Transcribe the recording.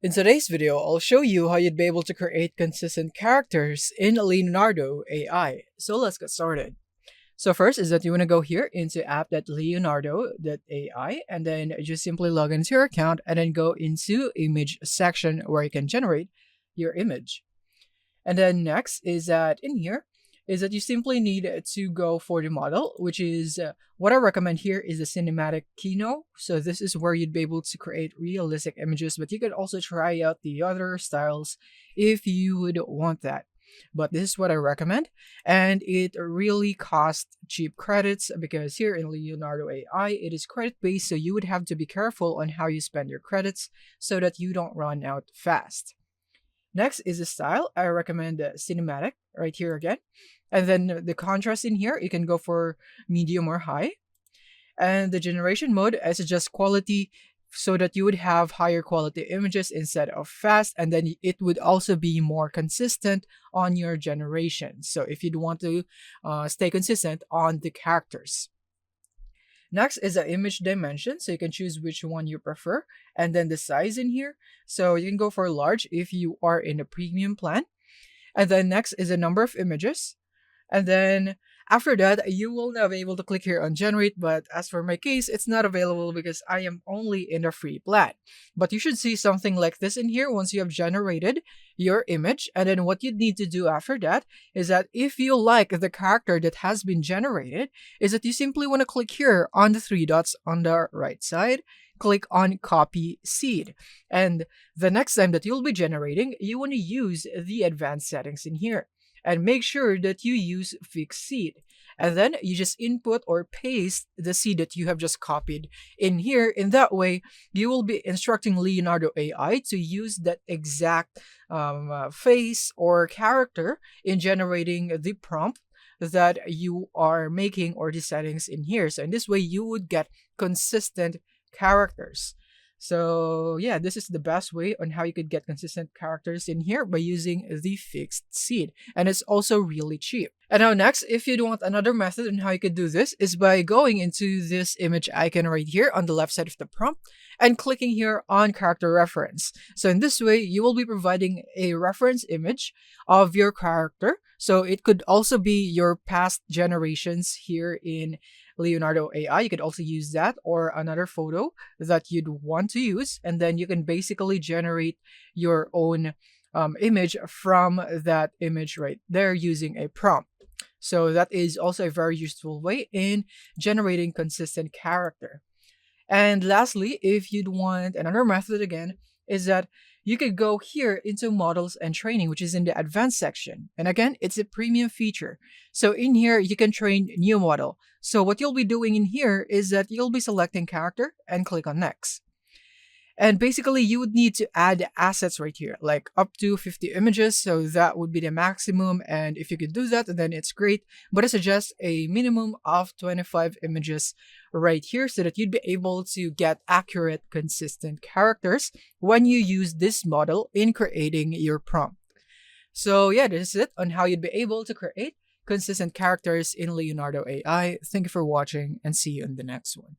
In today's video, I'll show you how you'd be able to create consistent characters in Leonardo AI. So let's get started. So first is that you want to go here into app.leonardo.ai and then just simply log into your account and then go into image section where you can generate your image. And then next is that in here is that you simply need to go for the model, which is what I recommend here is the cinematic keynote. So this is where you'd be able to create realistic images, but you could also try out the other styles if you would want that. But this is what I recommend, and it really costs cheap credits because here in Leonardo AI, it is credit based, so you would have to be careful on how you spend your credits so that you don't run out fast. Next is the style. I recommend cinematic right here again. And then the contrast in here, you can go for medium or high. And the generation mode is just quality so that you would have higher quality images instead of fast. And then it would also be more consistent on your generation. So if you'd want to stay consistent on the characters. Next is the image dimension, so you can choose which one you prefer, and then the size in here. So you can go for large if you are in a premium plan. And then next is the number of images. And then after that, you will now be able to click here on generate, but as for my case, it's not available because I am only in a free plan. But you should see something like this in here once you have generated your image. And then what you need to do after that is that if you like the character that has been generated, is that you simply want to click here on the three dots on the right side, click on copy seed. And the next time that you'll be generating, you want to use the advanced settings in here. And make sure that you use fixed seed. And then you just input or paste the seed that you have just copied in here. In that way, you will be instructing Leonardo AI to use that exact face or character in generating the prompt that you are making or the settings in here. So in this way, you would get consistent characters. So yeah, this is the best way on how you could get consistent characters in here by using the fixed seed. And it's also really cheap. And now next, if you want another method on how you could do this is by going into this image icon right here on the left side of the prompt and clicking here on character reference. So in this way, you will be providing a reference image of your character. So it could also be your past generations here in Leonardo AI. You could also use that or another photo that you'd want to use, and then you can basically generate your own image from that image right there using a prompt. So that is also a very useful way in generating consistent character. And lastly, if you'd want another method again, is that you could go here into models and training, which is in the advanced section. And again, it's a premium feature. So in here, you can train new model. So what you'll be doing in here is that you'll be selecting character and click on next. And basically, you would need to add assets right here, like up to 50 images. So that would be the maximum. And if you could do that, then it's great. But I suggest a minimum of 25 images right here so that you'd be able to get accurate, consistent characters when you use this model in creating your prompt. So yeah, this is it on how you'd be able to create consistent characters in Leonardo AI. Thank you for watching and see you in the next one.